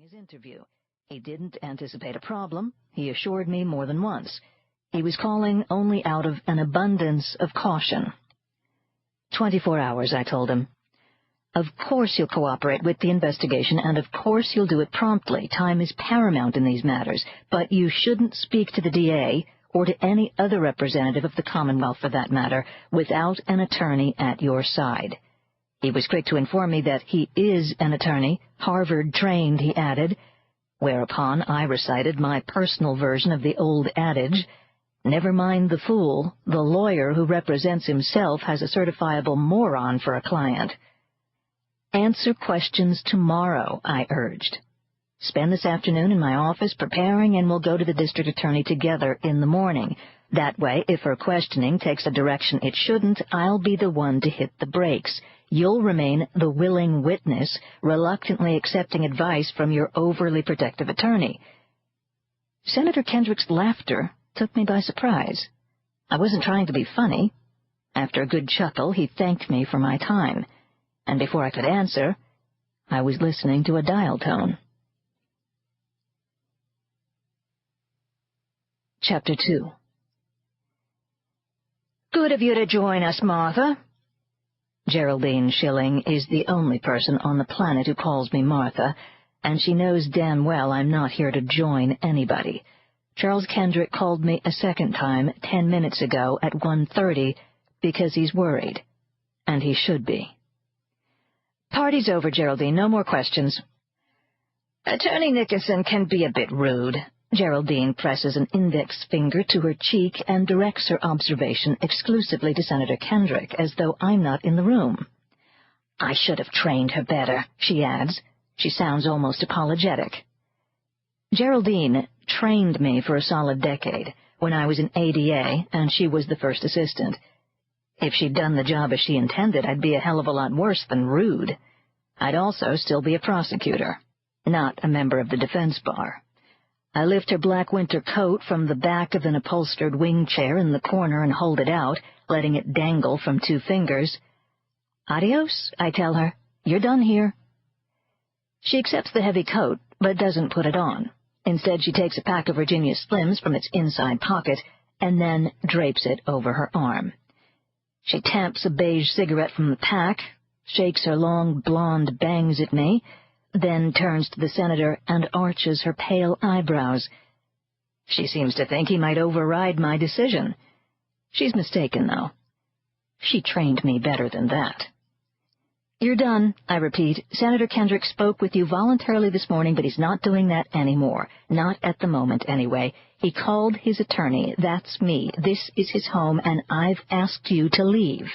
his interview. He didn't anticipate a problem, he assured me more than once. He was calling only out of an abundance of caution. 24 hours, I told him. Of course you'll cooperate with the investigation, and of course you'll do it promptly. Time is paramount in these matters, but you shouldn't speak to the DA, or to any other representative of the Commonwealth for that matter, without an attorney at your side. He was quick to inform me that he is an attorney, Harvard-trained, he added, whereupon I recited my personal version of the old adage, "Never mind the fool, the lawyer who represents himself has a certifiable moron for a client." "Answer questions tomorrow," I urged. "Spend this afternoon in my office preparing, and we'll go to the district attorney together in the morning. That way, if her questioning takes a direction it shouldn't, I'll be the one to hit the brakes. You'll remain the willing witness, reluctantly accepting advice from your overly protective attorney." Senator Kendrick's laughter took me by surprise. I wasn't trying to be funny. After a good chuckle, he thanked me for my time, and before I could answer, I was listening to a dial tone. Chapter 2. "Good of you to join us, Martha." Geraldine Schilling is the only person on the planet who calls me Martha, and she knows damn well I'm not here to join anybody. Charles Kendrick called me a second time 10 minutes ago at 1:30 because he's worried, and he should be. "Party's over, Geraldine. No more questions." "Attorney Nickerson can be a bit rude." Geraldine presses an index finger to her cheek and directs her observation exclusively to Senator Kendrick, as though I'm not in the room. "I should have trained her better," she adds. She sounds almost apologetic. Geraldine trained me for a solid decade, when I was an ADA and she was the first assistant. If she'd done the job as she intended, I'd be a hell of a lot worse than rude. I'd also still be a prosecutor, not a member of the defense bar. I lift her black winter coat from the back of an upholstered wing chair in the corner and hold it out, letting it dangle from 2 fingers. "Adios," I tell her. "You're done here." She accepts the heavy coat, but doesn't put it on. Instead, she takes a pack of Virginia Slims from its inside pocket and then drapes it over her arm. She tamps a beige cigarette from the pack, shakes her long blonde bangs at me, then turns to the senator and arches her pale eyebrows. She seems to think he might override my decision. She's mistaken, though. She trained me better than that. "You're done," I repeat. "Senator Kendrick spoke with you voluntarily this morning, but he's not doing that anymore. Not at the moment, anyway. He called his attorney. That's me. This is his home, and I've asked you to leave."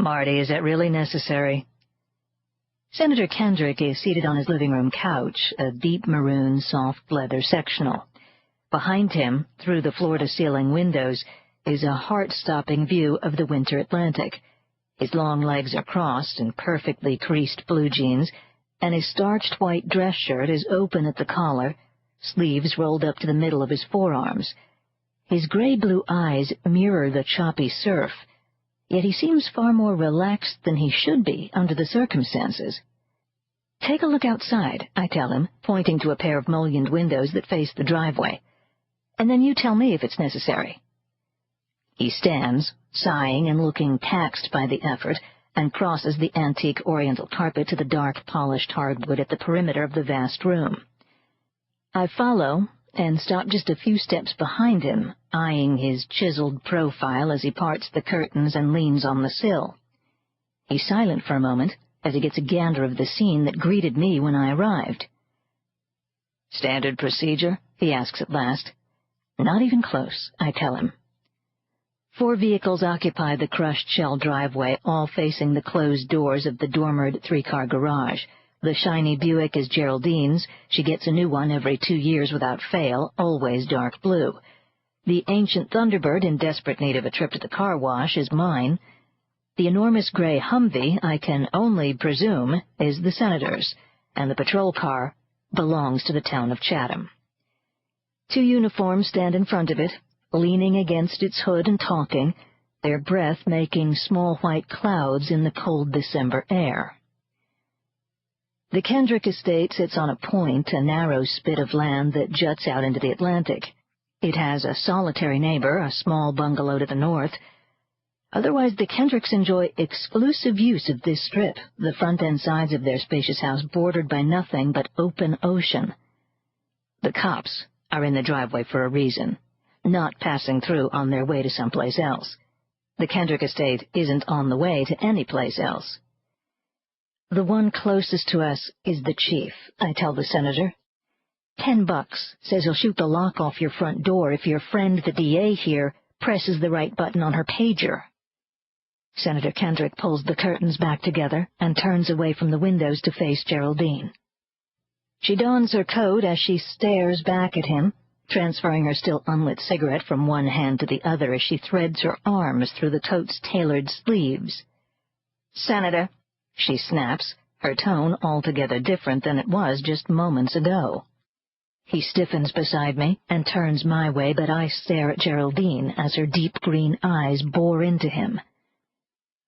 "Marty, is that really necessary?" Senator Kendrick is seated on his living room couch, a deep maroon, soft leather sectional. Behind him, through the floor-to-ceiling windows, is a heart-stopping view of the winter Atlantic. His long legs are crossed in perfectly creased blue jeans, and his starched white dress shirt is open at the collar, sleeves rolled up to the middle of his forearms. His gray-blue eyes mirror the choppy surf, yet he seems far more relaxed than he should be under the circumstances. "Take a look outside," I tell him, pointing to a pair of mullioned windows that face the driveway. "And then you tell me if it's necessary." He stands, sighing and looking taxed by the effort, and crosses the antique oriental carpet to the dark, polished hardwood at the perimeter of the vast room. I follow and stop just a few steps behind him, eyeing his chiseled profile as he parts the curtains and leans on the sill. He's silent for a moment as he gets a gander of the scene that greeted me when I arrived. "Standard procedure?" he asks at last. "Not even close," I tell him. 4 vehicles occupy the crushed shell driveway, all facing the closed doors of the dormered 3-car garage. The shiny Buick is Geraldine's. She gets a new one every 2 years without fail, always dark blue. The ancient Thunderbird, in desperate need of a trip to the car wash, is mine. The enormous gray Humvee, I can only presume, is the senator's, and the patrol car belongs to the town of Chatham. 2 uniforms stand in front of it, leaning against its hood and talking, their breath making small white clouds in the cold December air. The Kendrick estate sits on a point, a narrow spit of land that juts out into the Atlantic. It has a solitary neighbor, a small bungalow to the north. Otherwise, the Kendricks enjoy exclusive use of this strip, the front and sides of their spacious house bordered by nothing but open ocean. The cops are in the driveway for a reason, not passing through on their way to someplace else. The Kendrick estate isn't on the way to any place else. The one closest to us is the chief, I tell the senator. $10, says he'll shoot the lock off your front door if your friend, the DA here, presses the right button on her pager. Senator Kendrick pulls the curtains back together and turns away from the windows to face Geraldine. She dons her coat as she stares back at him, transferring her still unlit cigarette from one hand to the other as she threads her arms through the coat's tailored sleeves. "Senator," she snaps, her tone altogether different than it was just moments ago. He stiffens beside me and turns my way, but I stare at Geraldine as her deep green eyes bore into him.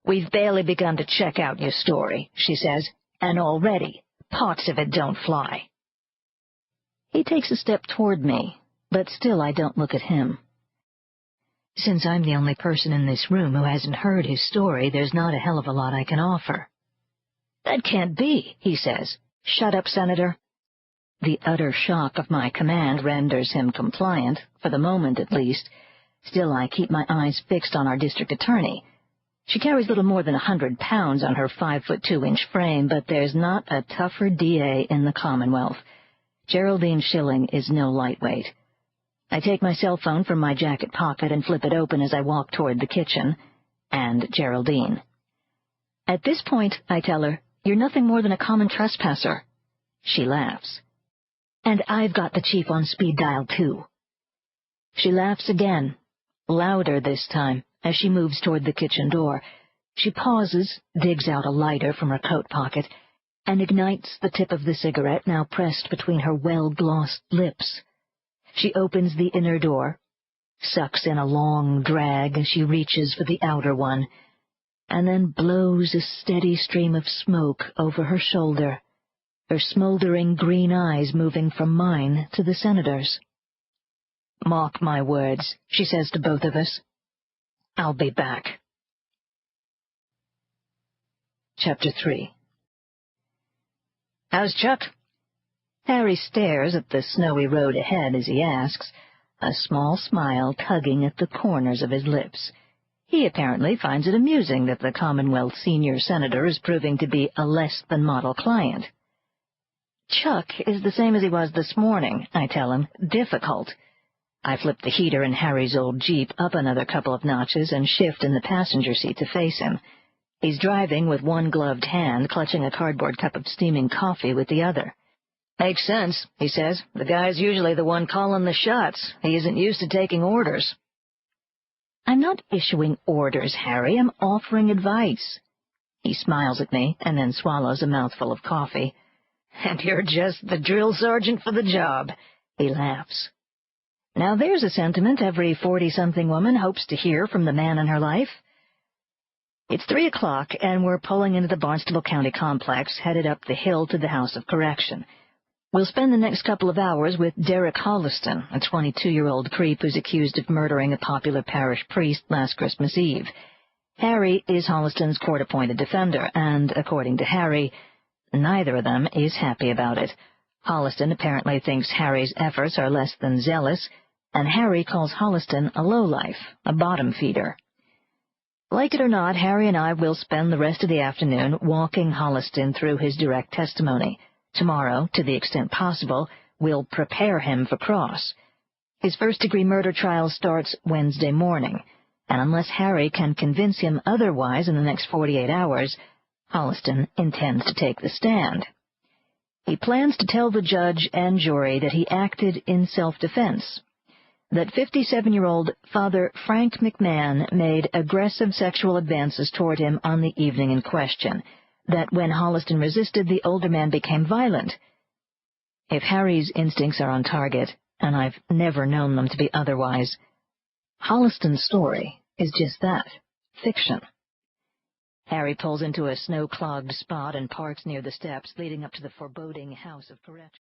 "We've barely begun to check out your story," she says, "and already parts of it don't fly." He takes a step toward me, but still I don't look at him. Since I'm the only person in this room who hasn't heard his story, there's not a hell of a lot I can offer. "That can't be," he says. "Shut up, Senator." The utter shock of my command renders him compliant, for the moment at least. Still, I keep my eyes fixed on our district attorney. She carries little more than 100 pounds on her 5'2" frame, but there's not a tougher DA in the Commonwealth. Geraldine Schilling is no lightweight. I take my cell phone from my jacket pocket and flip it open as I walk toward the kitchen, and Geraldine. At this point, I tell her, "You're nothing more than a common trespasser." She laughs. "And I've got the chief on speed dial, too." She laughs again, louder this time, as she moves toward the kitchen door. She pauses, digs out a lighter from her coat pocket, and ignites the tip of the cigarette now pressed between her well-glossed lips. She opens the inner door, sucks in a long drag as she reaches for the outer one, and then blows a steady stream of smoke over her shoulder, her smoldering green eyes moving from mine to the senator's. "Mark my words," she says to both of us. "I'll be back." Chapter 3. "How's Chuck?" Harry stares at the snowy road ahead as he asks, a small smile tugging at the corners of his lips. He apparently finds it amusing that the Commonwealth senior senator is proving to be a less-than-model client. "Chuck is the same as he was this morning," I tell him. "Difficult." I flip the heater in Harry's old Jeep up another couple of notches and shift in the passenger seat to face him. He's driving with one gloved hand, clutching a cardboard cup of steaming coffee with the other. "Makes sense," he says. "The guy's usually the one calling the shots. He isn't used to taking orders." "I'm not issuing orders, Harry. I'm offering advice." He smiles at me and then swallows a mouthful of coffee. "And you're just the drill sergeant for the job." He laughs. Now there's a sentiment every 40-something woman hopes to hear from the man in her life. It's 3 o'clock, and we're pulling into the Barnstable County complex, headed up the hill to the House of Correction. We'll spend the next couple of hours with Derrick Holliston, a 22-year-old creep who's accused of murdering a popular parish priest last Christmas Eve. Harry is Holliston's court-appointed defender, and, according to Harry, neither of them is happy about it. Holliston apparently thinks Harry's efforts are less than zealous, and Harry calls Holliston a lowlife, a bottom feeder. Like it or not, Harry and I will spend the rest of the afternoon walking Holliston through his direct testimony. Tomorrow, to the extent possible, we'll prepare him for cross. His first-degree murder trial starts Wednesday morning, and unless Harry can convince him otherwise in the next 48 hours, Holliston intends to take the stand. He plans to tell the judge and jury that he acted in self-defense, that 57-year-old Father Frank McMahon made aggressive sexual advances toward him on the evening in question, that when Holliston resisted, the older man became violent. If Harry's instincts are on target, and I've never known them to be otherwise, Holliston's story is just that, fiction. Harry pulls into a snow-clogged spot and parks near the steps leading up to the foreboding House of Correction.